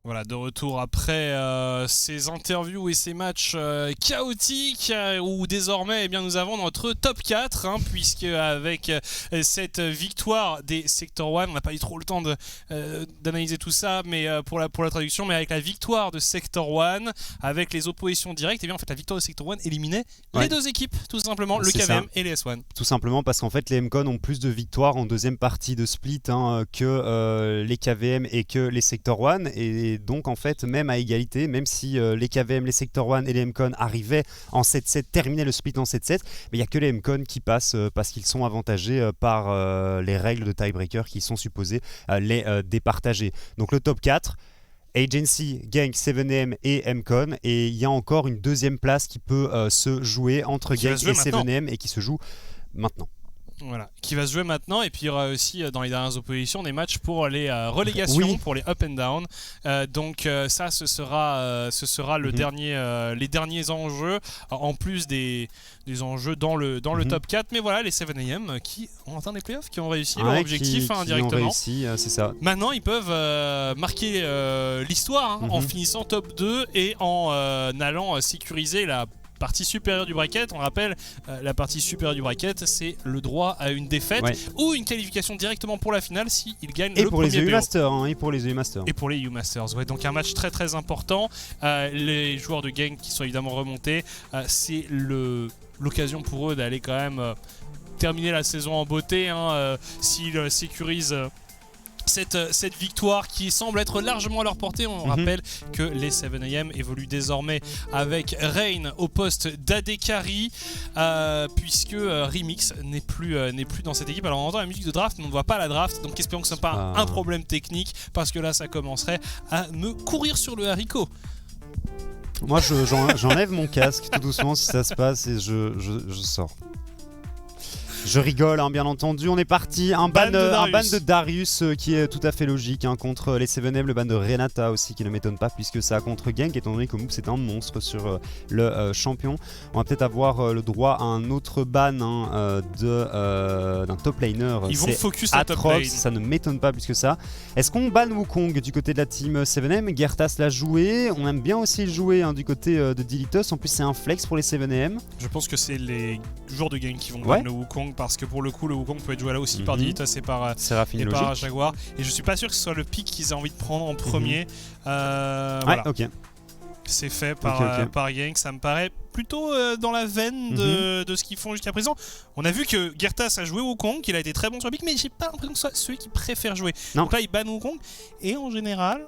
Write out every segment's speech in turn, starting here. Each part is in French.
Voilà, de retour après ces interviews et ces matchs chaotiques où désormais eh bien, nous avons notre top 4 puisque avec cette victoire des Sector 1, on n'a pas eu trop le temps d'analyser tout ça mais pour la traduction, mais avec la victoire de Sector 1 avec les oppositions directes, et bien en fait la victoire de Sector 1 éliminait les deux équipes tout simplement, le KVM et les S1. Tout simplement parce qu'en fait les MCON ont plus de victoires en deuxième partie de split que les KVM et que les Sector 1, et donc en fait même à égalité, même si les KVM, les Sector 1 et les MCON arrivaient en 7-7, terminaient le split en 7-7, mais il n'y a que les MCON qui passent parce qu'ils sont avantagés par les règles de tiebreaker qui sont supposées les départager. Donc le top 4, Agency, Genk, 7M et MCON, et il y a encore une deuxième place qui peut se jouer entre Genk et 7M et qui se joue maintenant. Voilà, qui va se jouer maintenant, et puis il y aura aussi dans les dernières oppositions des matchs pour les relégations, pour les up and down. Donc ça, ce sera le les derniers enjeux, en plus des enjeux dans le top 4. Mais voilà, les 7AM qui ont atteint les playoffs, qui ont réussi leur objectif indirectement. Qui ont réussi, c'est ça. Maintenant, ils peuvent marquer l'histoire en finissant top 2 et en allant sécuriser la partie supérieure du bracket. On rappelle, la partie supérieure du bracket, c'est le droit à une défaite ou une qualification directement pour la finale s'ils gagnent le premier BO. Et pour les EU Masters. Et pour les EU Masters. Ouais, donc un match très très important. Les joueurs de Genk qui sont évidemment remontés, c'est l'occasion pour eux d'aller quand même terminer la saison en beauté s'ils sécurisent cette victoire qui semble être largement à leur portée. On rappelle que les 7AM évoluent désormais avec Rain au poste d'Adekari, puisque Remix n'est plus dans cette équipe. Alors on entend la musique de draft, mais on ne voit pas la draft, donc espérons que ce n'est pas un problème technique, parce que là ça commencerait à me courir sur le haricot. Moi j'enlève mon casque tout doucement si ça se passe et je sors. Je rigole, bien entendu. On est parti. Un ban de Darius qui est tout à fait logique contre les 7M. Le ban de Renata aussi qui ne m'étonne pas puisque ça contre Genk, étant donné que Mook c'est un monstre sur le champion. On va peut-être avoir le droit à un autre ban d'un top laner. Ils vont focus à top lane. Ça ne m'étonne pas plus que ça. Est-ce qu'on ban Wukong du côté de la team 7M? Gertas l'a joué. On aime bien aussi le jouer du côté de Dilitos. En plus, c'est un flex pour les 7M. Je pense que c'est les joueurs de Genk qui vont ban le Wukong, parce que pour le coup le Wukong peut être joué là aussi par Dilitos et par Jaguar, et je suis pas sûr que ce soit le pick qu'ils aient envie de prendre en premier. Voilà. C'est fait par Genk, ça me paraît plutôt dans la veine de ce qu'ils font jusqu'à présent. On a vu que Gertas a joué Wukong, qu'il a été très bon sur le pick, mais j'ai pas l'impression que ce soit celui qui préfère jouer. Donc là il ban Wukong, et en général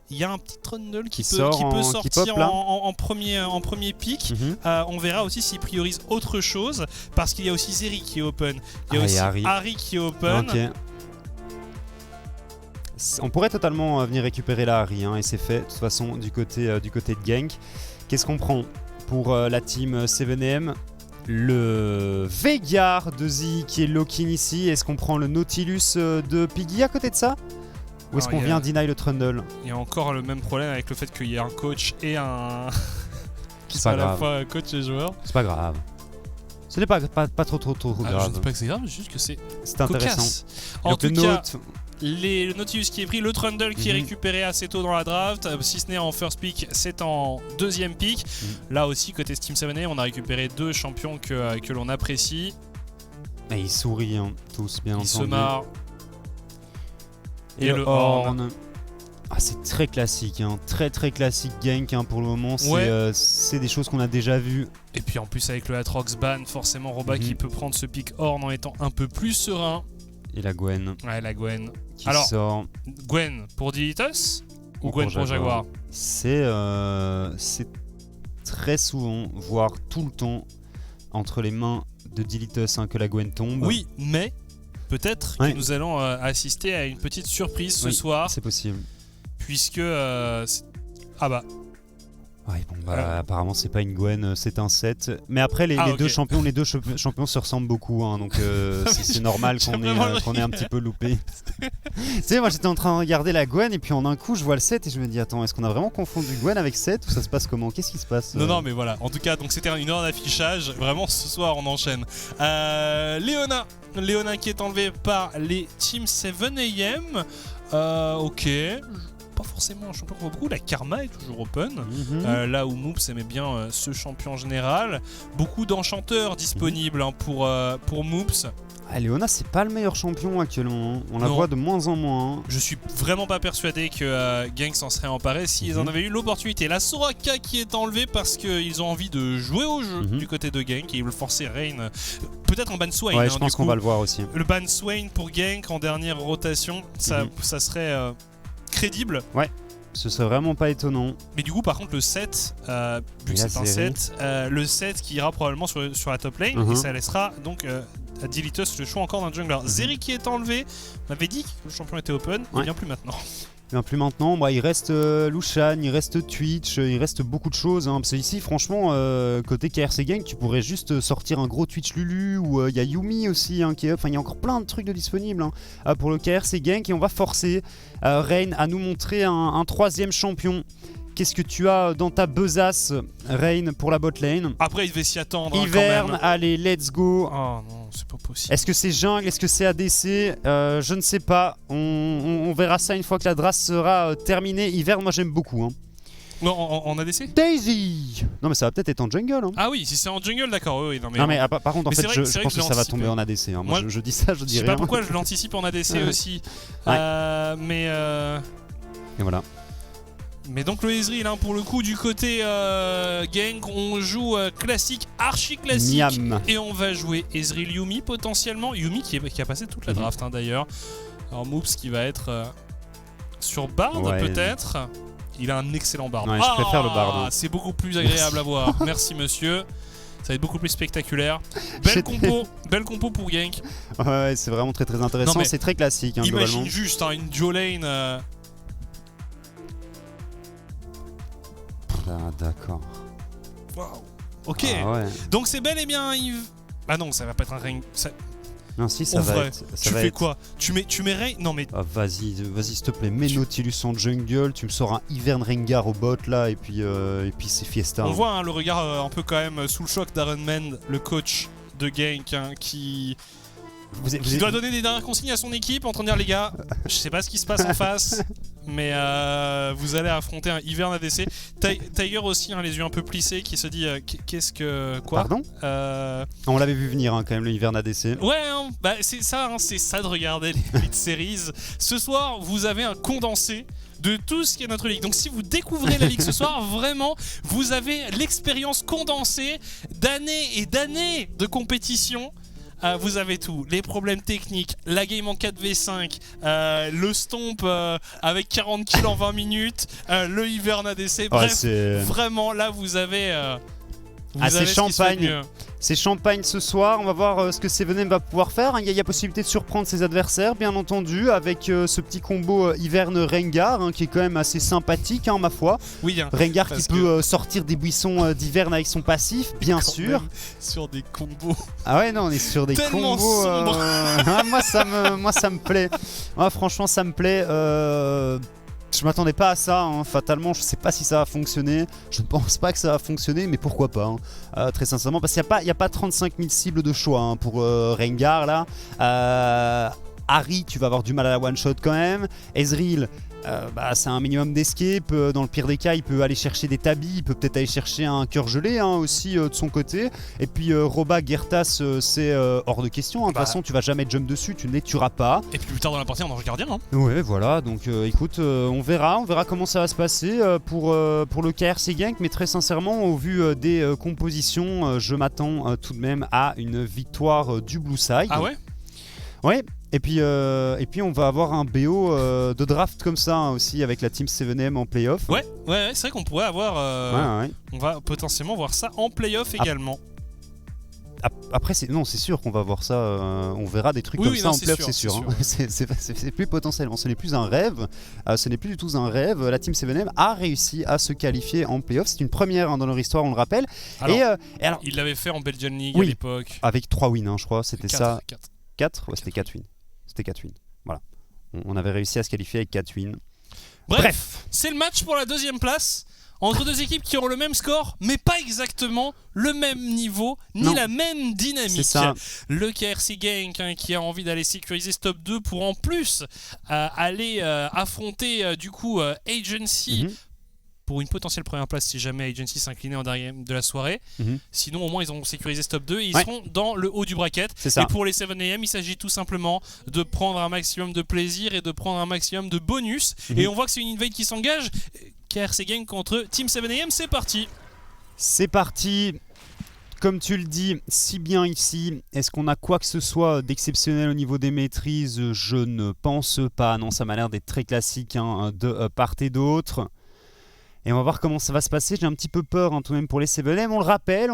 il y a un petit trundle qui peut sortir en premier pick. On verra aussi s'il priorise autre chose, parce qu'il y a aussi Zeri qui est open. Il y a aussi Harry qui est open. On pourrait totalement venir récupérer la Harry, et c'est fait de toute façon du côté de Genk. Qu'est-ce qu'on prend pour la team 7M? Le Veigar de Z qui est lock-in ici. Est-ce qu'on prend le Nautilus de Piggy à côté de ça? Ou est-ce qu'on vient deny le Trundle? Il y a encore le même problème avec le fait qu'il y ait un coach et un... qui sont à la fois coach et joueur. C'est pas grave. Ce n'est pas trop grave. Je ne dis pas que c'est grave, juste que c'est intéressant. En tout cas, le Nautilus qui est pris, le Trundle qui est récupéré assez tôt dans la draft, si ce n'est en first pick, c'est en deuxième pick. Là aussi, côté Team 7A, on a récupéré deux champions que l'on apprécie. Et ils sourient tous, bien entendu. Ils se marrent. Et le Horn. C'est très classique, très très classique Genk pour le moment. C'est des choses qu'on a déjà vues. Et puis en plus avec le Atrox ban, forcément Roba qui peut prendre ce pick Horn en étant un peu plus serein. Et la Gwen. Ouais, la Gwen. Qui sort. Gwen pour Dilitos ou Gwen pour Jaguar? C'est très souvent, voire tout le temps, entre les mains de Dilitos que la Gwen tombe. Oui, mais peut-être que nous allons assister à une petite surprise ce soir. C'est possible. Puisque... apparemment c'est pas une Gwen, c'est un set. Mais après les deux champions se ressemblent beaucoup, donc c'est normal qu'on ait un petit peu loupé. Tu sais, moi j'étais en train de regarder la Gwen et puis en un coup je vois le set et je me dis attends, est-ce qu'on a vraiment confondu Gwen avec set ou ça se passe comment? Qu'est-ce qui se passe? Non mais voilà, en tout cas donc c'était une heure d'affichage, vraiment ce soir on enchaîne. Léona qui est enlevé par les Team 7AM. Ok. pas forcément un champion qu'on voit beaucoup. La Karma est toujours open, là où Moops aimait bien ce champion en général. Beaucoup d'enchanteurs disponibles pour Moops. Léona, c'est pas le meilleur champion actuellement. On la voit de moins en moins. Je suis vraiment pas persuadé que Genk s'en serait emparé s'ils en avaient eu l'opportunité. La Soraka qui est enlevée parce qu'ils ont envie de jouer au jeu du côté de Genk et ils veulent forcer Rain. Peut-être en ban Swain. Ouais, je pense qu'on va le voir aussi. Le ban Swain pour Genk en dernière rotation, ça serait crédible. Ouais. Ce serait vraiment pas étonnant. Mais du coup, par contre, le 7, vu que c'est un 7, le 7 qui ira probablement sur la top lane, et ça laissera donc à Dilitus le choix encore d'un jungler. Zeri qui est enlevé, on avait dit que le champion était open, il vient plus maintenant. Bien plus maintenant, il reste Lushan, il reste Twitch, il reste beaucoup de choses. Parce que ici, franchement, côté KRC Genk, tu pourrais juste sortir un gros Twitch Lulu, ou il y a Yumi aussi, qui est up. Enfin, il y a encore plein de trucs de disponibles pour le KRC Genk, et on va forcer Rain à nous montrer un troisième champion. Qu'est-ce que tu as dans ta besace, Rain, pour la bot lane? Après, il devait s'y attendre. Hivern, quand même. Allez, let's go. Oh non, c'est pas possible. Est-ce que c'est jungle? Est-ce que c'est ADC? Je ne sais pas. On verra ça une fois que la draft sera terminée. Hivern, moi j'aime beaucoup. Non, en ADC? Daisy! Non, mais ça va peut-être être en jungle. Ah oui, si c'est en jungle, d'accord. Oui, non, mais par contre, en fait, je pense que ça va tomber en ADC. Moi, je dis ça, je dis rien. Je sais pas pourquoi je l'anticipe en ADC aussi. Mais. Et voilà. Mais donc le Ezreal, pour le coup, du côté Genk, on joue classique, archi classique. Miam. Et on va jouer Ezreal Yumi potentiellement. Yumi qui a passé toute la draft d'ailleurs. Alors Moops qui va être sur Bard peut-être. Il a un excellent Bard. Ouais, je préfère le Bard. C'est beaucoup plus agréable à voir. Merci monsieur. Ça va être beaucoup plus spectaculaire. Belle compo pour Genk. Ouais, c'est vraiment très très intéressant. C'est très classique. Imagine globalement. juste une duo lane. Ah, d'accord. Wow. Ok. Ouais. Donc c'est bel et bien Yves. Ah non, ça va pas être un ring. Non, si, ça va être. Tu fais quoi? Tu mets Rain? Non, mais. Ah, vas-y, s'il te plaît, mets Nautilus en jungle, tu me sors un Hivern Rengar au bot là, et puis c'est fiesta. On voit le regard un peu quand même sous le choc d'Aaron Mend, le coach de Genk, qui doit donner des dernières consignes à son équipe en train de dire les gars, je sais pas ce qui se passe en face, mais vous allez affronter un Hivern ADC. Tiger aussi, les yeux un peu plissés, qui se dit qu'est-ce que quoi? Pardon On l'avait vu venir quand même, le Hivern ADC. Ouais, c'est ça de regarder les Elite Series. Ce soir, vous avez un condensé de tout ce qui est notre ligue. Donc si vous découvrez la ligue ce soir, vraiment, vous avez l'expérience condensée d'années et d'années de compétition. Vous avez tout, les problèmes techniques, la game en 4v5, le stomp avec 40 kills en 20 minutes, le Hivern ADC, bref, vraiment là vous avez... c'est champagne. C'est champagne ce soir, on va voir ce que Sevenem va pouvoir faire. Il y a possibilité de surprendre ses adversaires, bien entendu, avec ce petit combo Hivern-Rengar, qui est quand même assez sympathique, ma foi. Oui, Rengar qui peut sortir des buissons d'Hivern avec son passif, bien sûr. Sur des combos. Ah ouais, non, on est sur des tellement combos. sombres. moi, ça me plaît. Moi, franchement, ça me plaît. Je m'attendais pas à ça, fatalement, je sais pas si ça va fonctionner, je ne pense pas que ça va fonctionner, mais pourquoi pas, très sincèrement, parce qu'il n'y a pas 35 000 cibles de choix pour Rengar là. Harry, tu vas avoir du mal à la one shot quand même. Ezreal, c'est un minimum d'escape, dans le pire des cas il peut aller chercher des tabis, il peut peut-être aller chercher un cœur gelé aussi de son côté. Et puis Roba, Gertas, c'est hors de question, de toute façon tu vas jamais jump dessus, tu ne les tueras pas. Et puis plus tard dans la partie on en gardien. Ouais, voilà, donc écoute, on verra comment ça va se passer pour le KRC Genk, mais très sincèrement au vu des compositions, je m'attends tout de même à une victoire du Blue Side. Ah ouais? Ouais. Et puis on va avoir un BO de draft comme ça aussi avec la team 7M en playoff. Ouais, c'est vrai qu'on pourrait avoir. On va potentiellement voir ça en playoff également. Après, c'est sûr qu'on va voir ça. On verra des trucs ça en playoff, c'est sûr. C'est plus potentiellement. Ce n'est plus un rêve. Ce n'est plus du tout un rêve. La team 7M a réussi à se qualifier en playoff. C'est une première dans leur histoire, on le rappelle. Alors, il l'avait fait en Belgian League à l'époque. Avec 3 wins, je crois. C'était 4, ça. 4 Ouais, c'était 4 wins. C'était 4 wins. Voilà. On avait réussi à se qualifier avec 4 wins. Bref. C'est le match pour la deuxième place entre deux équipes qui ont le même score, mais pas exactement le même niveau, ni la même dynamique. Le KRC Genk qui a envie d'aller sécuriser ce top 2 pour en plus aller affronter du coup Agency pour une potentielle première place si jamais Agency s'inclinait en dernier de la soirée. Sinon, au moins, ils ont sécurisé ce top 2 et ils seront dans le haut du bracket. Et pour les 7am, il s'agit tout simplement de prendre un maximum de plaisir et de prendre un maximum de bonus. Et on voit que c'est une invade qui s'engage. KRC Genk contre Team 7am, c'est parti. C'est parti. Comme tu le dis si bien ici, est-ce qu'on a quoi que ce soit d'exceptionnel au niveau des maîtrises? Je ne pense pas. Non, ça m'a l'air d'être très classique de part et d'autre. Et on va voir comment ça va se passer. J'ai un petit peu peur tout de même pour les 7am. On le rappelle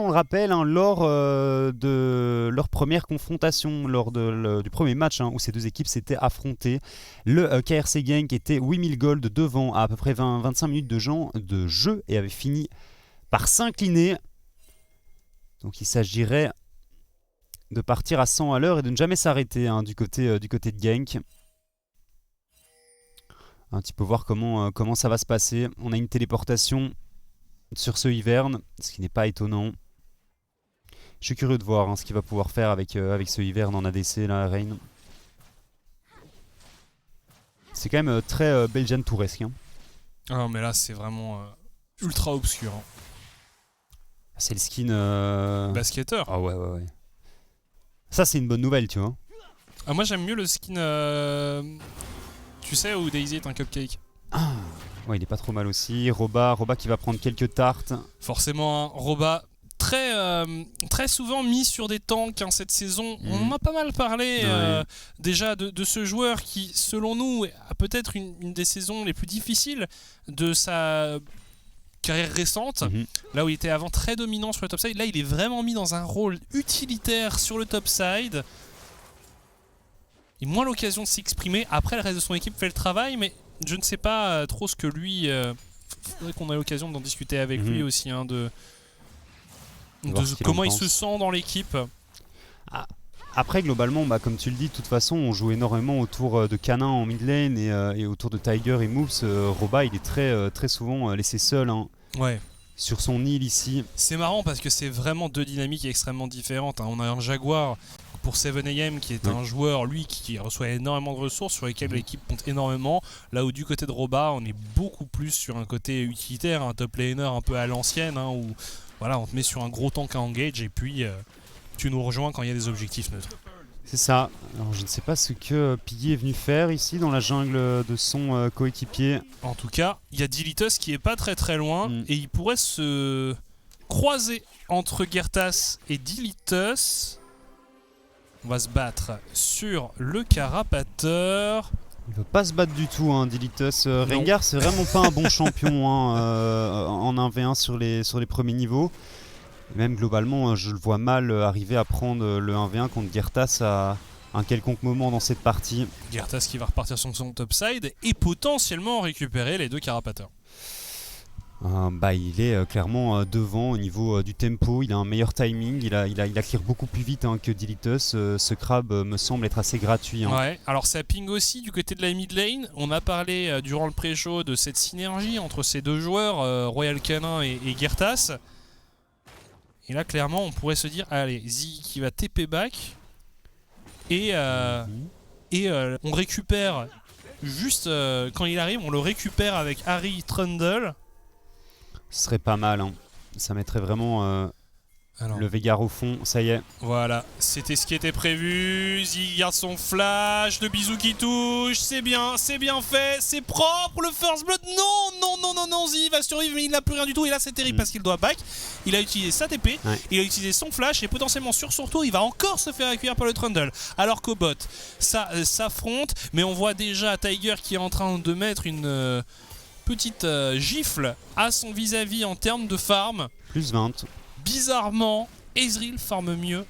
lors de leur première confrontation, lors du premier match où ces deux équipes s'étaient affrontées. Le KRC Genk était 8000 gold devant à peu près 25 minutes de jeu et avait fini par s'incliner. Donc il s'agirait de partir à 100 à l'heure et de ne jamais s'arrêter du côté de Genk. Un petit peu voir comment ça va se passer. On a une téléportation sur ce Ivern, ce qui n'est pas étonnant. Je suis curieux de voir ce qu'il va pouvoir faire avec ce Ivern en ADC, là, Rain. C'est quand même très Belgian touresque. Ah mais là c'est vraiment ultra obscur. C'est le skin... basketteur. Ah ouais. Ça c'est une bonne nouvelle, tu vois. Ah, moi j'aime mieux le skin... Tu sais où Daisy est un cupcake. Ouais, il est pas trop mal aussi. Roba qui va prendre quelques tartes. Forcément, Roba très souvent mis sur des tanks cette saison. On en a pas mal parlé déjà de ce joueur qui, selon nous, a peut-être une des saisons les plus difficiles de sa carrière récente. Là où il était avant très dominant sur le topside, là il est vraiment mis dans un rôle utilitaire sur le topside. Il a moins l'occasion de s'exprimer. Après, le reste de son équipe fait le travail, mais je ne sais pas trop ce que lui... faudrait qu'on ait l'occasion d'en discuter avec lui aussi, de comment il se sent dans l'équipe. Après, globalement, comme tu le dis, de toute façon, on joue énormément autour de Canin en mid lane et autour de Tiger et Moves. Roba, il est très souvent laissé seul sur son île ici. C'est marrant parce que c'est vraiment deux dynamiques extrêmement différentes. On a un Jaguar pour 7am qui est un joueur, lui, qui reçoit énormément de ressources sur lesquelles l'équipe compte énormément. Là où du côté de Roba, on est beaucoup plus sur un côté utilitaire, un top laner un peu à l'ancienne, où voilà, on te met sur un gros tank à engage et puis tu nous rejoins quand il y a des objectifs neutres. C'est ça. Alors je ne sais pas ce que Piggy est venu faire ici dans la jungle de son coéquipier. En tout cas, il y a Dilitus qui est pas très loin et il pourrait se croiser entre Gertas et Dilitus. On va se battre sur le Carapateur. Il veut pas se battre du tout, Dilitus. Rengar, c'est vraiment pas un bon champion en 1v1 sur les premiers niveaux. Et même globalement, je le vois mal arriver à prendre le 1v1 contre Gertas à un quelconque moment dans cette partie. Gertas qui va repartir sur son topside et potentiellement récupérer les deux Carapateurs. Il est clairement devant au niveau du tempo, il a un meilleur timing, il clear beaucoup plus vite que Dilitus. Ce Crab me semble être assez gratuit. Ouais, alors ça ping aussi du côté de la mid lane. On a parlé durant le pré-show de cette synergie entre ces deux joueurs, Royal Canin et Gertas. Et là clairement on pourrait se dire, allez, Ziggy qui va TP back et on récupère juste quand il arrive, on le récupère avec Harry Trundle. Ce serait pas mal, ça mettrait vraiment le Veigar au fond, ça y est. Voilà, c'était ce qui était prévu. Ziggy garde son flash, le bisou qui touche, c'est bien fait, c'est propre, le first blood. Non, Ziggy va survivre mais il n'a plus rien du tout et là c'est terrible parce qu'il doit back. Il a utilisé sa TP, il a utilisé son flash et potentiellement sur son tour il va encore se faire accueillir par le Trundle. Alors qu'au bot, ça s'affronte, mais on voit déjà Tiger qui est en train de mettre une... petite gifle à son vis-à-vis en termes de farm. Plus 20. Bizarrement, Ezreal farme mieux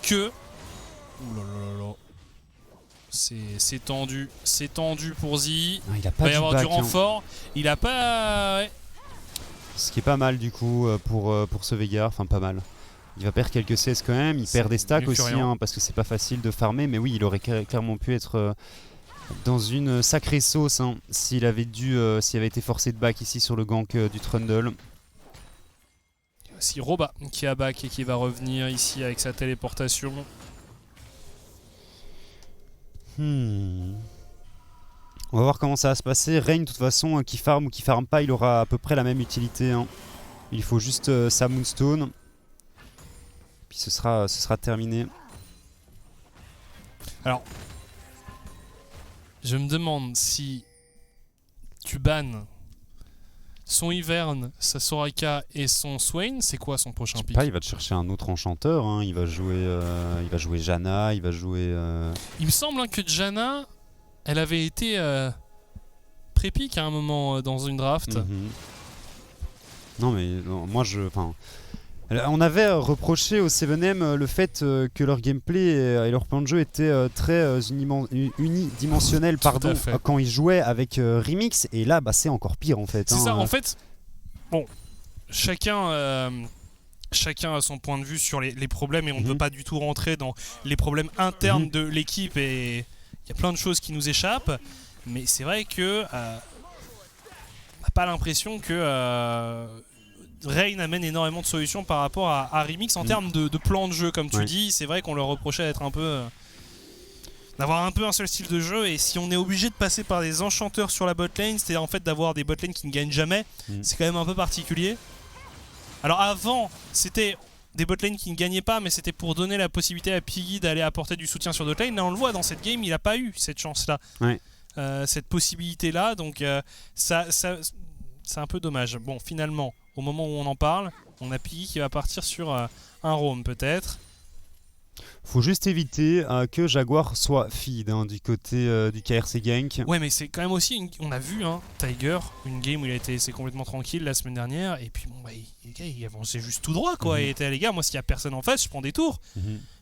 que... C'est tendu pour Ziggy. Il va y avoir du renfort. Il a pas... Ce qui est pas mal du coup pour ce Veigar, enfin pas mal. Il va perdre quelques CS quand même, il perd des stacks aussi parce que c'est pas facile de farmer, mais oui, il aurait clairement pu être dans une sacrée sauce hein, s'il avait été forcé de back ici sur le gank du Trundle. Si Roba qui a back et qui va revenir ici avec sa téléportation. On va voir comment ça va se passer. Rain, de toute façon, qui farm ou qui farm pas, il aura à peu près la même utilité. Hein. Il faut juste sa Moonstone. Puis ce sera terminé. Alors, je me demande si tu bannes son Ivern, sa Soraka et son Swain, c'est quoi son prochain pick? Il va te chercher un autre enchanteur. Hein. Il va jouer Janna, il va jouer... Il me semble hein, que Janna, elle avait été pré-pick à un moment dans une draft. Non mais moi on avait reproché au 7M le fait que leur gameplay et leur plan de jeu étaient très unidimensionnels quand ils jouaient avec Remix, et là c'est encore pire en fait. C'est ça, en fait, bon, chacun a son point de vue sur les problèmes et on ne veut pas du tout rentrer dans les problèmes internes de l'équipe et il y a plein de choses qui nous échappent, mais c'est vrai que on n'a pas l'impression que... Rain amène énormément de solutions par rapport à Remix en termes de plan de jeu, comme tu dis. C'est vrai qu'on leur reprochait d'être un peu... d'avoir un peu un seul style de jeu, et si on est obligé de passer par des enchanteurs sur la botlane, c'est en fait d'avoir des botlanes qui ne gagnent jamais, c'est quand même un peu particulier. Alors avant, c'était des botlanes qui ne gagnaient pas, mais c'était pour donner la possibilité à Piggy d'aller apporter du soutien sur botlane. Là on le voit, dans cette game, il n'a pas eu cette chance-là, cette possibilité-là, donc c'est un peu dommage. Bon, finalement, au moment où on en parle, on a Piggy qui va partir sur un roam peut-être. Faut juste éviter que Jaguar soit feed hein, du côté du KRC Gank. Ouais, mais c'est quand même aussi, on a vu hein, Tiger, une game où il a été laissé complètement tranquille la semaine dernière, et puis bon, bah, il avançait juste tout droit quoi, et était les gars, moi s'il y a personne en face, je prends des tours.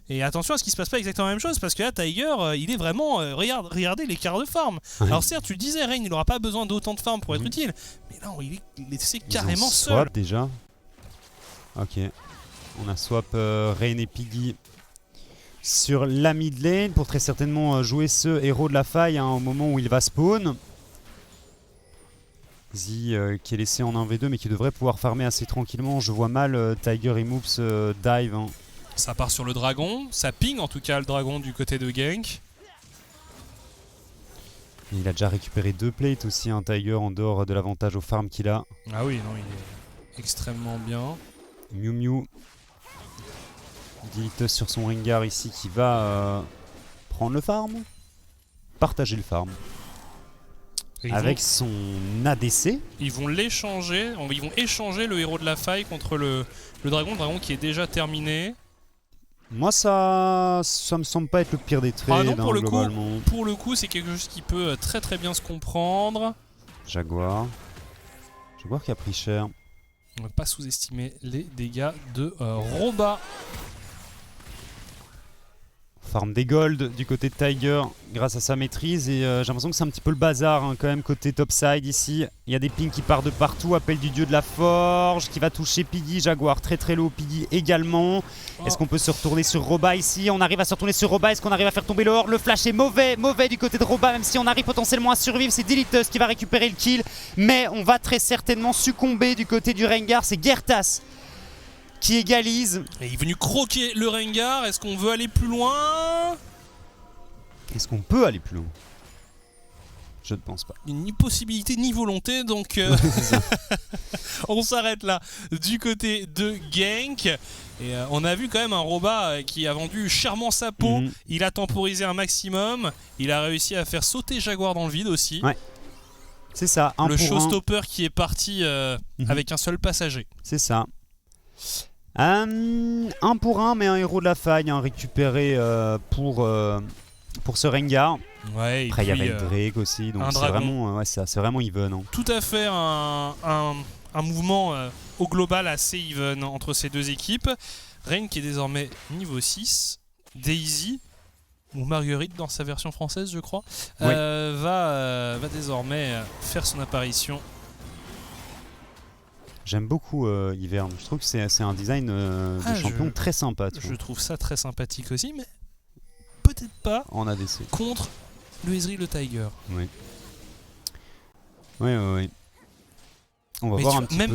Et attention à ce qu'il se passe pas exactement la même chose, parce que là Tiger il est vraiment regardez l'écart de farm. Alors certes tu le disais, Rain il aura pas besoin d'autant de farm pour être utile, mais là il est laissé carrément seul. Swap déjà. Ok, on a swap Rain et Piggy sur la mid lane pour très certainement jouer ce héros de la faille hein, au moment où il va spawn. Zi qui est laissé en 1v2 mais qui devrait pouvoir farmer assez tranquillement. Je vois mal Tiger et Moops dive hein. Ça part sur le dragon, ça ping en tout cas le dragon du côté de Gank. Et il a déjà récupéré 2 plates aussi, un Tiger en dehors de l'avantage au farm qu'il a. Ah oui, non, il est extrêmement bien. Mew Mew. Dilitus sur son Rengar ici qui va prendre le farm. Partager le farm. Avec son ADC. Ils vont l'échanger, ils vont échanger le héros de la faille contre le dragon qui est déjà terminé. Moi ça me semble pas être le pire des trades non, pour globalement. Le coup c'est quelque chose qui peut très très bien se comprendre. Jaguar qui a pris cher. On ne va pas sous-estimer les dégâts de Roba. Farm des gold du côté de Tiger grâce à sa maîtrise, et j'ai l'impression que c'est un petit peu le bazar hein, quand même côté topside ici. Il y a des pings qui partent de partout, appel du dieu de la forge qui va toucher Piggy. Jaguar très très low, Piggy également. Est-ce qu'on peut se retourner sur Roba ici? On arrive à se retourner sur Roba, est-ce qu'on arrive à faire tomber le horde? Le flash est mauvais du côté de Roba, même si on arrive potentiellement à survivre. C'est Dilitus qui va récupérer le kill, mais on va très certainement succomber du côté du Rengar. C'est Gertas qui égalise. Et il est venu croquer le Rengar. Est-ce qu'on veut aller plus loin? Est-ce qu'on peut aller plus loin? Je ne pense pas. Ni possibilité ni volonté, donc on s'arrête là du côté de Gank. Et on a vu quand même un Roba qui a vendu chèrement sa peau. Il a temporisé un maximum. Il a réussi à faire sauter Jaguar dans le vide aussi. Ouais. C'est ça. Le showstopper qui est parti avec un seul passager. C'est ça. 1 pour 1, mais un héros de la faille récupéré pour ce Rengar. Ouais, après il y avait le Drake aussi, donc c'est vraiment even hein. Tout à fait un mouvement au global assez even entre ces deux équipes. Rain qui est désormais niveau 6, Daisy ou Marguerite dans sa version française je crois, va désormais faire son apparition. J'aime beaucoup Ivern, je trouve que c'est un design de champion très sympa. Je trouve ça très sympathique aussi, mais peut-être pas en ADC. contre le Ezreal, le Tiger. Oui. Oui. On va voir un petit peu.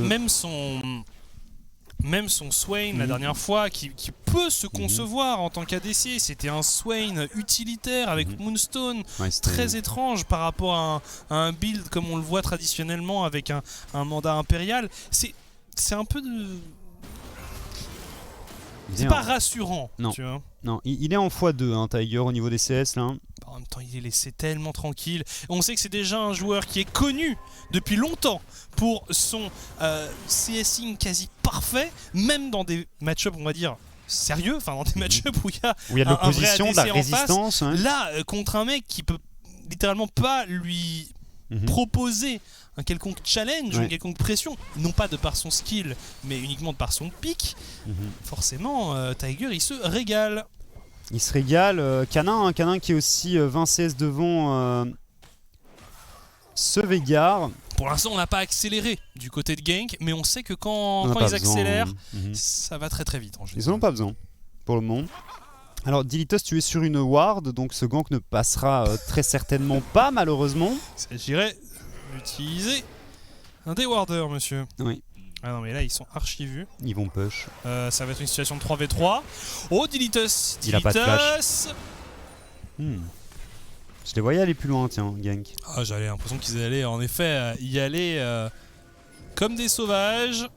Même son Swain la dernière fois, qui peut se concevoir en tant qu'ADC, c'était un Swain utilitaire avec Moonstone, très étrange par rapport à un build comme on le voit traditionnellement avec un mandat impérial. C'est un peu de... C'est pas rassurant, non. Tu vois. Non, il est en x2, hein, Tiger, au niveau des CS là. En même temps, il est laissé tellement tranquille. On sait que c'est déjà un joueur qui est connu depuis longtemps pour son CSing quasi parfait, même dans des match-ups, on va dire, sérieux, enfin dans des match-ups où il y a de l'opposition, de la résistance. Hein. Là, contre un mec qui peut littéralement pas lui proposer un quelconque challenge, une quelconque pression, non pas de par son skill, mais uniquement de par son pic, forcément, Tiger, il se régale. Il se régale. Canin qui est aussi 20 CS devant ce Veigar. Pour l'instant, on n'a pas accéléré du côté de Genk, mais on sait que quand ils accélèrent, ça va très très vite. Ils n'en ont pas besoin, pour le moment. Alors, Dilitos, tu es sur une ward, donc ce gank ne passera très certainement pas, malheureusement. Il s'agirait d'utiliser un déwarder, monsieur. Oui. Ah non, mais là, ils sont archi vus. Ils vont push. Ça va être une situation de 3v3. Oh, Dilitos. Il a pas de flash. Je les voyais aller plus loin, tiens, Genk. Ah, j'avais l'impression qu'ils allaient, en effet, y aller comme des sauvages.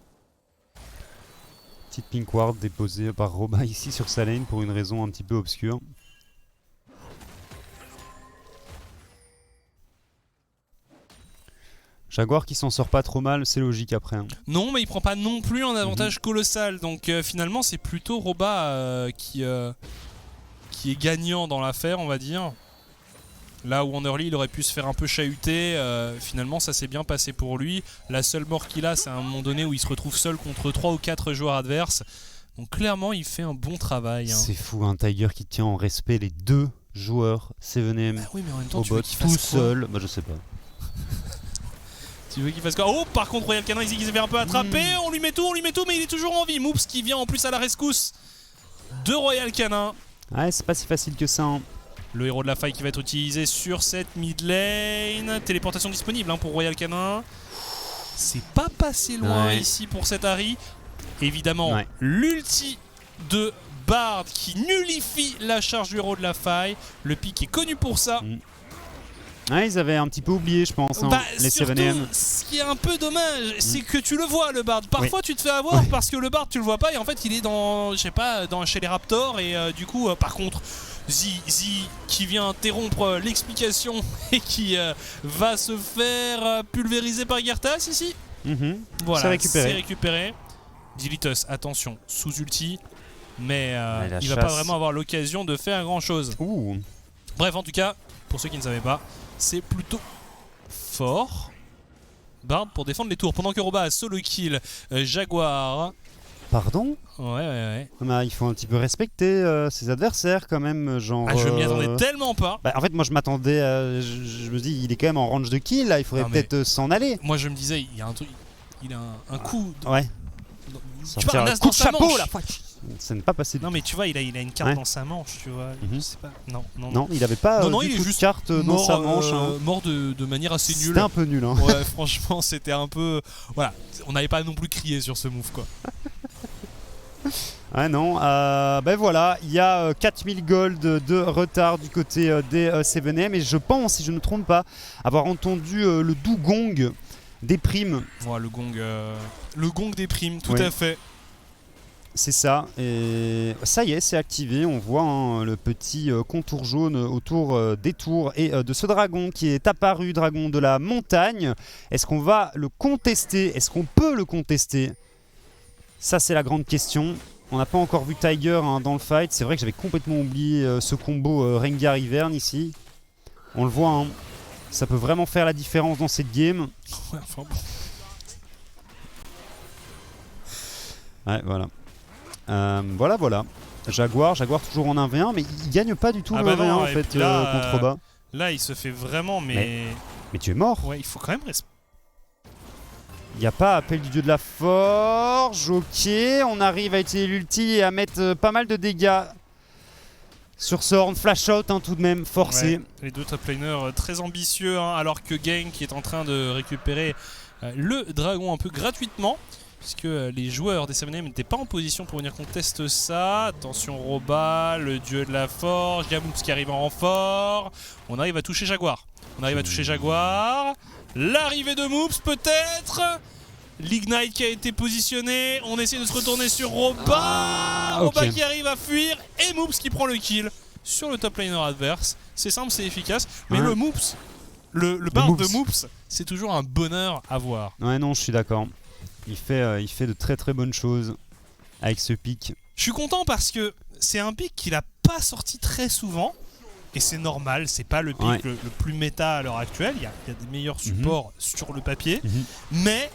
Petite pink ward déposée par Roba ici sur sa lane pour une raison un petit peu obscure. Jaguar qui s'en sort pas trop mal, c'est logique après. Hein. Non, mais il prend pas non plus un avantage colossal. Donc finalement, c'est plutôt Roba qui est gagnant dans l'affaire, on va dire. Là où en early, il aurait pu se faire un peu chahuter. Finalement, ça s'est bien passé pour lui. La seule mort qu'il a, c'est à un moment donné où il se retrouve seul contre 3 ou 4 joueurs adverses. Donc clairement, il fait un bon travail. Hein. C'est fou, un Tiger qui tient en respect les deux joueurs 7M oui, mais en même temps, au bot tout seul. Bah, je sais pas. Tu veux qu'il fasse quoi? Oh, par contre, Royal Canin, il s'est fait un peu attraper. On lui met tout, mais il est toujours en vie. Moops qui vient en plus à la rescousse de Royal Canin. Ouais, c'est pas si facile que ça. Hein. Le héros de la faille qui va être utilisé sur cette mid lane. Téléportation disponible pour Royal Canin. C'est pas passé loin ici pour cet Harry. Évidemment, l'ulti de Bard qui nullifie la charge du héros de la faille. Le pic est connu pour ça. Ouais, ils avaient un petit peu oublié, je pense, hein, les 7M. Ce qui est un peu dommage, c'est que tu le vois, le Bard. Parfois, tu te fais avoir parce que le Bard, tu le vois pas et en fait, il est dans, je sais pas, chez les Raptors et du coup, par contre, Zi qui vient interrompre l'explication et qui va se faire pulvériser par Gertas ici. Voilà, c'est récupéré. Dilitos, attention, sous ulti, mais il va pas vraiment avoir l'occasion de faire grand chose. Bref, en tout cas, pour ceux qui ne savaient pas, c'est plutôt fort. Bard pour défendre les tours pendant que Roba a solo kill Jaguar. Pardon? Ouais. Bah, il faut un petit peu respecter ses adversaires quand même, genre... Ah, je m'y attendais tellement pas. Bah, en fait, moi je m'attendais à... Je me dis, il est quand même en range de kill, là, il faudrait peut-être s'en aller. Moi je me disais, il y a un truc... Il a un coup... Ouais. Tu vois, un as dans sa manche là. Ça n'est pas passé. Non mais tu vois, il a une carte dans sa manche, tu vois. Je sais pas. Non, il avait pas il est juste carte dans sa manche. Mort de manière assez nulle. C'était un peu nul. Hein. Ouais, franchement, c'était un peu... Voilà, on n'avait pas non plus crié sur ce move, quoi. Ah non, ben voilà, il y a 4000 gold de retard du côté des 7M et je pense, si je ne me trompe pas, avoir entendu le doux gong des primes. Ouais, le gong des primes, tout à fait. C'est ça, et ça y est, c'est activé, on voit le petit contour jaune autour des tours et de ce dragon qui est apparu, dragon de la montagne. Est-ce qu'on va le contester? Est-ce qu'on peut le contester? Ça c'est la grande question. On n'a pas encore vu Tiger dans le fight, c'est vrai que j'avais complètement oublié ce combo Rengar-Ivern ici. On le voit, ça peut vraiment faire la différence dans cette game. Ouais, enfin bon. Ouais, voilà. Voilà. Jaguar toujours en 1v1, mais il gagne pas du tout le 1v1 en fait contre Roba. Là, il se fait vraiment, mais tu es mort. Ouais, il faut quand même respecter. Il n'y a pas appel du dieu de la forge. Ok, on arrive à utiliser l'ulti et à mettre pas mal de dégâts Sur ce horn flash out tout de même forcé. Les deux top laners très ambitieux alors que Genk est en train de récupérer le dragon un peu gratuitement. Puisque les joueurs des 7M n'étaient pas en position pour venir contester ça. Attention Roba, le dieu de la forge, Gamoops qui arrive en renfort. On arrive à toucher Jaguar. L'arrivée de Moops peut-être. L'Ignite qui a été positionné. On essaie de se retourner sur Roba. Roba qui arrive à fuir. Et Moops qui prend le kill sur le top laner adverse. C'est simple, c'est efficace. Mais le Moops, le bard de Moops, c'est toujours un bonheur à voir. Ouais, non, je suis d'accord. Il fait de très très bonnes choses avec ce pick. Je suis content parce que c'est un pick qu'il a pas sorti très souvent. Et c'est normal, c'est pas le pick le plus méta à l'heure actuelle. Il y a des meilleurs supports sur le papier. Mais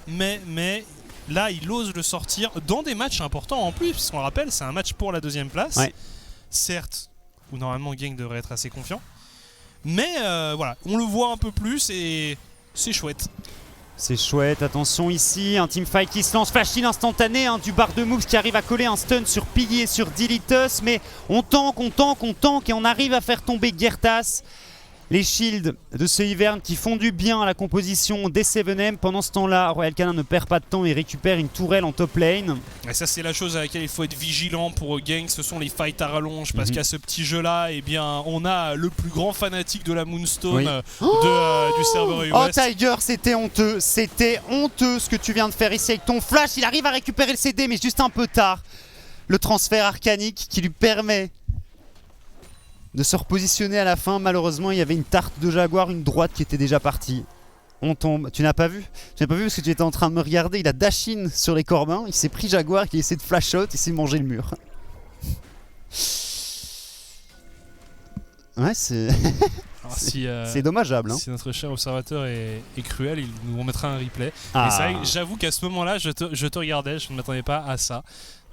là, il ose le sortir dans des matchs importants en plus. Puisqu'on le rappelle, c'est un match pour la 2ème place. Certes, où normalement Genk devrait être assez confiant. Mais voilà, on le voit un peu plus et c'est chouette. C'est chouette, attention ici, un teamfight qui se lance, flash in instantané du bar de Moops qui arrive à coller un stun sur Piggy et sur Dilitus, mais on tank et on arrive à faire tomber Gertas. Les shields de ce Ivern qui font du bien à la composition des 7M. Pendant ce temps-là, Royal Canin ne perd pas de temps et récupère une tourelle en top lane. Et ça, c'est la chose à laquelle il faut être vigilant pour Genk. Ce sont les fights à rallonge. Parce qu'à ce petit jeu-là, eh bien, on a le plus grand fanatique de la Moonstone du serveur US. Oh, Tiger, c'était honteux. C'était honteux ce que tu viens de faire ici avec ton flash. Il arrive à récupérer le CD, mais juste un peu tard. Le transfert arcanique qui lui permet de se repositionner à la fin. Malheureusement, il y avait une tarte de Jaguar, une droite qui était déjà partie. On tombe. Tu n'as pas vu? Tu n'as pas vu parce que tu étais en train de me regarder. Il a dash in sur les corbins. Il s'est pris Jaguar, il a essayé de flash out, il s'est mangé le mur. Ouais, c'est... c'est dommageable. Si notre cher observateur est cruel, il nous remettra un replay. Et c'est vrai que j'avoue qu'à ce moment-là, je te regardais, je ne m'attendais pas à ça.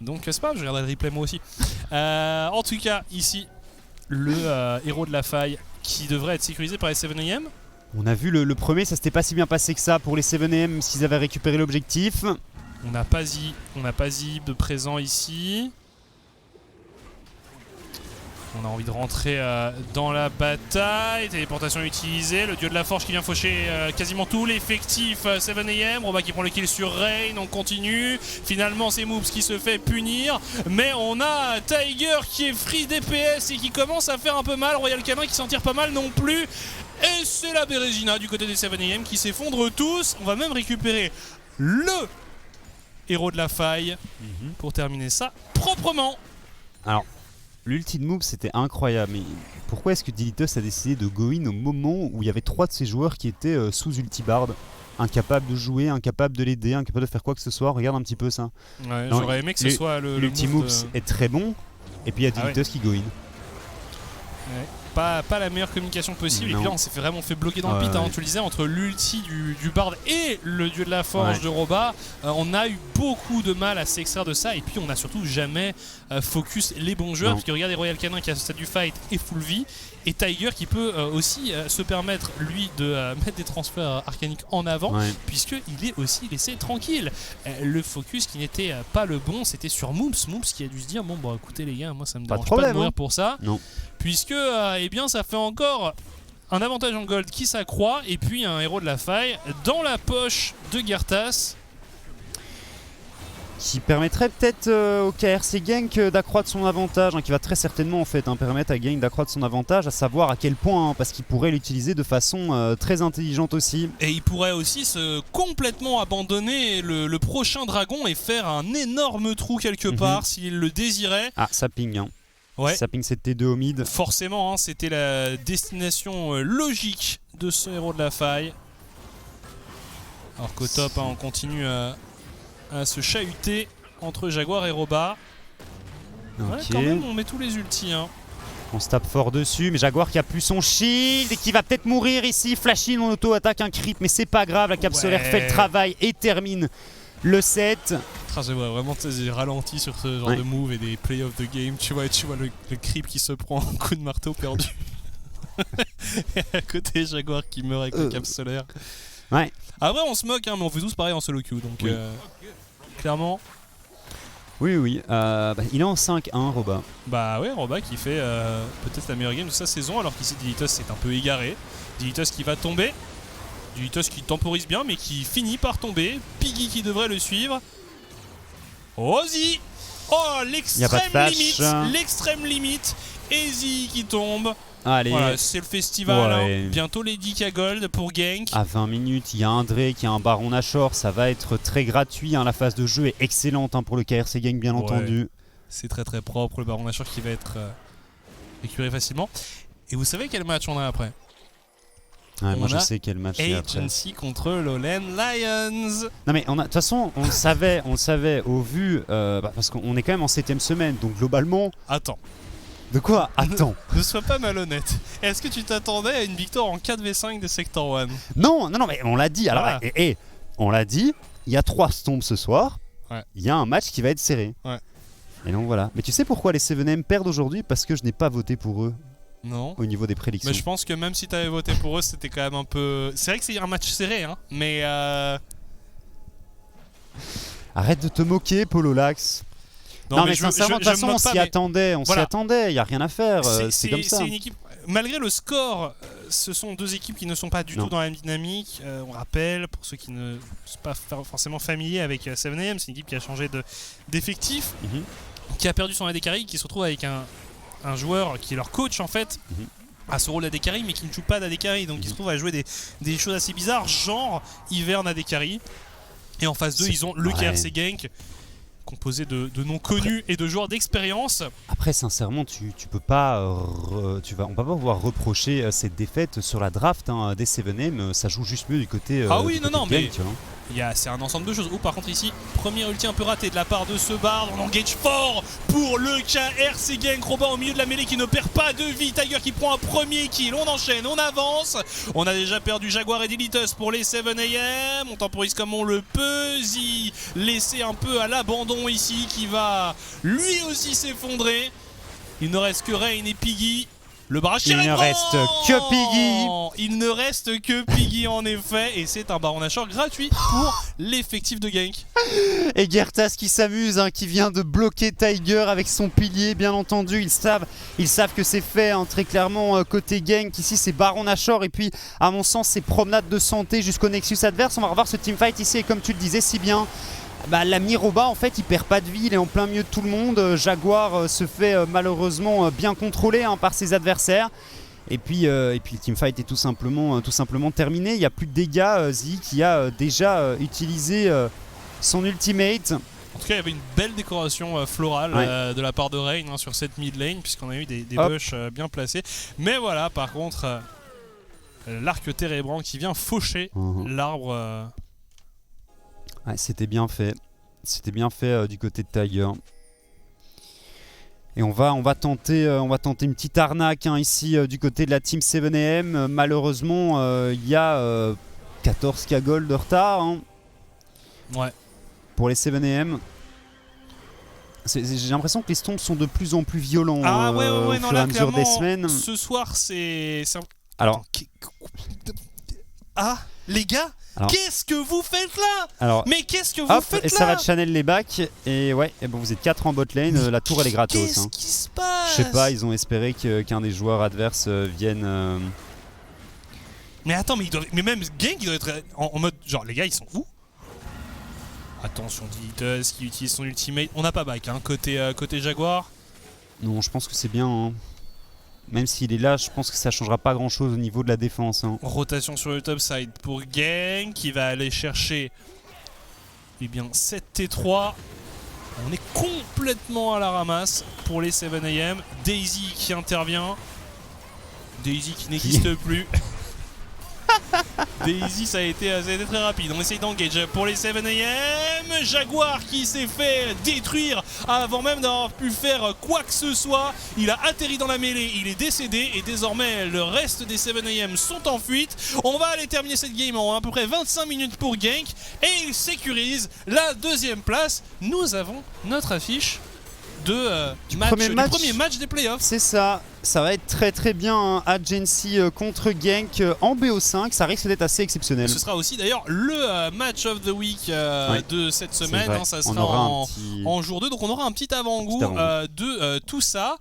Donc c'est pas grave, je regardais le replay moi aussi. En tout cas, ici... le héros de la faille qui devrait être sécurisé par les 7AM. On a vu le premier, ça s'était pas si bien passé que ça pour les 7AM, même s'ils avaient récupéré l'objectif. On n'a pas Zib de présent ici. On a envie de rentrer dans la bataille. Téléportation utilisée. Le dieu de la forge qui vient faucher quasiment tout l'effectif 7AM. Roba qui prend le kill sur Rain. On continue. Finalement, c'est Moops qui se fait punir. Mais on a Tiger qui est free DPS et qui commence à faire un peu mal. Royal Canin qui s'en tire pas mal non plus. Et c'est la Bérésina du côté des 7AM qui s'effondrent tous. On va même récupérer le héros de la faille pour terminer ça proprement. Alors, l'ulti de Moops c'était incroyable, mais pourquoi est-ce que Dilitus a décidé de go in au moment où il y avait 3 de ses joueurs qui étaient sous ultibard, incapables de jouer, incapables de l'aider, incapables de faire quoi que ce soit? Regarde un petit peu ça. Ouais, j'aurais aimé que ce soit l'ulti Moops est très bon, et puis il y a Dilitus qui go in. Ouais. Pas la meilleure communication possible, et puis là on s'est vraiment fait bloquer dans le pit, tu le disais, entre l'ulti du Bard et le dieu de la forge de Roba. On a eu beaucoup de mal à s'extraire de ça, et puis on a surtout jamais focus les bons joueurs, parce que regardez Royal Canin qui à ce stade du fight est full vie, et Tiger qui peut aussi se permettre lui de mettre des transferts arcaniques en avant, puisqu'il est aussi laissé tranquille. Le focus qui n'était pas le bon, c'était sur Moops qui a dû se dire bon bah écoutez les gars, moi ça me dérange pas de mourir pour ça. Puisque eh bien, ça fait encore un avantage en gold qui s'accroît, et puis un héros de la faille dans la poche de Gertas. Qui permettrait peut-être au KRC Genk d'accroître son avantage, qui va très certainement en fait permettre à Genk d'accroître son avantage, à savoir à quel point, parce qu'il pourrait l'utiliser de façon très intelligente aussi. Et il pourrait aussi se complètement abandonner le prochain dragon et faire un énorme trou quelque part s'il le désirait. Ah, ça ping ça ping cette T2 au mid. Forcément, c'était la destination logique de ce héros de la faille. Alors qu'au top, on continue à se chahuter entre Jaguar et Roba. Quand même, on met tous les ultis. On se tape fort dessus, mais Jaguar qui a plus son shield et qui va peut-être mourir ici. Flash in, on auto-attaque un creep, mais c'est pas grave, la cape solaire fait le travail et termine le set. Je vois vraiment des ralentis sur ce genre de move et des play of the game. Tu vois le creep qui se prend un coup de marteau perdu. Et à côté, Jaguar qui meurt avec le cap solaire. Ouais. Après, on se moque, mais on fait tous pareil en solo queue. Donc, clairement. Oui. Il est en 5-1, Roba. Bah ouais, Roba qui fait peut-être la meilleure game de sa saison, alors qu'ici Dilitos s'est un peu égaré. Dilitos qui va tomber. Dilitos qui temporise bien, mais qui finit par tomber. Piggy qui devrait le suivre. Ozzy! Oh, l'extrême limite. Easy qui tombe. Allez. Voilà, c'est le festival. Hein. Bientôt les 10K Gold pour Genk. À 20 minutes, il y a un Drake, il y a un Baron Nashor. Ça va être très gratuit. Hein. La phase de jeu est excellente pour le KRC Genk, bien entendu. C'est très très propre. Le Baron Nashor qui va être récupéré facilement. Et vous savez quel match on a après? Moi je sais quel match il y a après. Agency contre Lowland Lions. Non mais de toute façon on le savait au vu parce qu'on est quand même en 7ème semaine, donc globalement. Attends. De quoi? Attends. Ne sois pas malhonnête. Est-ce que tu t'attendais à une victoire en 4v5 de Sector 1? Non, mais on l'a dit. Alors, on l'a dit, il y a 3 stompes ce soir. Il y a un match qui va être serré. Et donc voilà. Mais tu sais pourquoi les 7M perdent aujourd'hui? Parce que je n'ai pas voté pour eux. Non. Au niveau des prédictions. Mais je pense que même si tu avais voté pour eux, c'était quand même un peu... C'est vrai que c'est un match serré, hein. Mais... Arrête de te moquer, Pololax. Non mais sincèrement, de toute façon, on s'y attendait, il n'y a rien à faire, c'est comme ça. C'est une équipe, malgré le score, ce sont deux équipes qui ne sont pas du tout dans la même dynamique. On rappelle, pour ceux qui ne sont pas forcément familiers avec 7AM, c'est une équipe qui a changé d'effectif, qui a perdu son AD carry, qui se retrouve avec un joueur qui est leur coach en fait, à ce rôle d'AD carry, mais qui ne joue pas d'AD carry, donc il se trouve à jouer des choses assez bizarres, genre Ivern AD carry. Et en phase 2, ils ont le KRC Genk, composé de noms connus et de joueurs d'expérience. Après, sincèrement, tu peux pas, on va pas pouvoir reprocher cette défaite sur la draft des 7M. Ça joue juste mieux du côté. Mais c'est un ensemble de choses. Par contre ici, premier ulti un peu raté de la part de ce Bard. On engage fort pour le KRC Genk. Robin au milieu de la mêlée qui ne perd pas de vie. Tiger qui prend un premier kill. On enchaîne, on avance. On a déjà perdu Jaguar et Dilitos pour les 7AM. On temporise comme on le peut. Zi laissé un peu à l'abandon ici, qui va lui aussi s'effondrer. Il ne reste que Rain et Piggy. Le barrage Il ne reste que Piggy. Il ne reste que Piggy en effet. Et c'est un Baron Nashor gratuit pour l'effectif de Genk. Et Gertas qui s'amuse, qui vient de bloquer Tiger avec son pilier, bien entendu. Ils savent que c'est fait, très clairement, côté Genk. Ici c'est Baron Nashor. Et puis à mon sens c'est promenade de santé jusqu'au Nexus adverse. On va revoir ce teamfight ici. Et comme tu le disais si bien, l'ami Roba en fait il perd pas de vie, il est en plein milieu de tout le monde. Jaguar se fait malheureusement bien contrôler par ses adversaires. Et puis le teamfight est tout simplement terminé. Il n'y a plus de dégâts. Zi qui a déjà utilisé son ultimate. En tout cas il y avait une belle décoration florale de la part de Rain sur cette mid lane, puisqu'on a eu des bush bien placés. Mais voilà, par contre l'arc térébrant qui vient faucher l'arbre. C'était bien fait. Du côté de Tiger. Et on va tenter une petite arnaque ici du côté de la team 7AM. Malheureusement, il y a 14K gold de retard. Pour les 7AM. J'ai l'impression que les stomps sont de plus en plus violents au fur et à mesure des semaines. Ce soir, c'est... Alors... les gars, qu'est-ce que vous faites là? Mais qu'est-ce que vous faites là? Et ça va channel les backs. Et vous êtes 4 en bot lane. La tour elle est gratos. Qu'est-ce qui se passe? Je sais pas, ils ont espéré qu'un des joueurs adverses vienne. Mais attends, mais même Genk il doit être en mode genre les gars ils sont où? Attention, Dilitos qui utilise son ultimate. On n'a pas back côté Jaguar. Non, je pense que c'est bien. Même s'il est là, je pense que ça changera pas grand chose au niveau de la défense. Rotation sur le top side pour Genk qui va aller chercher 7 T3. On est complètement à la ramasse pour les 7AM. Daisy qui intervient. Daisy qui n'existe plus. Daisy ça a été très rapide. On essaye d'engage pour les 7AM. Jaguar qui s'est fait détruire avant même d'avoir pu faire quoi que ce soit. Il a atterri dans la mêlée, il est décédé. Et désormais le reste des 7AM sont en fuite. On va aller terminer cette game en à peu près 25 minutes pour Genk. Et il sécurise la 2e place. Nous avons notre affiche du premier match des playoffs. C'est ça. Ça va être très très bien, hein. Agency contre Genk en BO5, ça risque d'être assez exceptionnel. Ce sera aussi d'ailleurs le match of the week de cette semaine, hein, ça sera en jour 2, donc on aura un petit avant-goût de tout ça.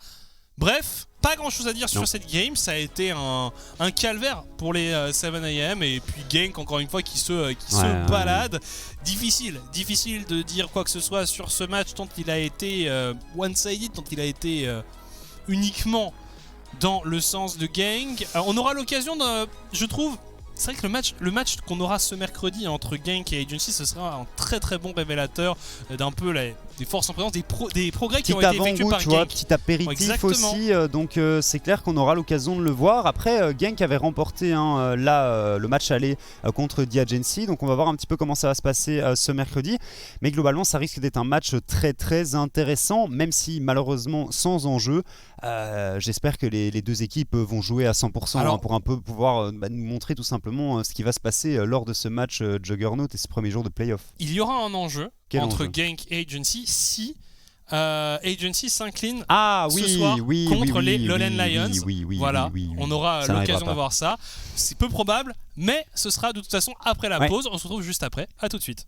Bref, pas grand chose à dire sur cette game, ça a été un calvaire pour les 7am et puis Genk encore une fois qui se balade. Difficile de dire quoi que ce soit sur ce match tant il a été one-sided, tant il a été uniquement dans le sens de Genk. On aura l'occasion je trouve, c'est vrai que le match qu'on aura ce mercredi entre Genk et Agency, ce sera un très très bon révélateur d'un peu des forces en présence, des progrès qui ont été effectués par Genk. Petit apéritif aussi, donc c'est clair qu'on aura l'occasion de le voir. Après, Genk avait remporté le match aller contre The Agency, donc on va voir un petit peu comment ça va se passer ce mercredi. Mais globalement, ça risque d'être un match très très intéressant, même si malheureusement sans enjeu. J'espère que les deux équipes vont jouer à 100% pour un peu pouvoir nous montrer tout simplement ce qui va se passer lors de ce match Juggernaut et ce premier jour de playoff. Il y aura un enjeu entre Genk et Agency si Agency s'incline ce soir contre les Lowland Lions. On aura l'occasion de voir ça. C'est peu probable, mais ce sera de toute façon après la pause. On se retrouve juste après. À tout de suite.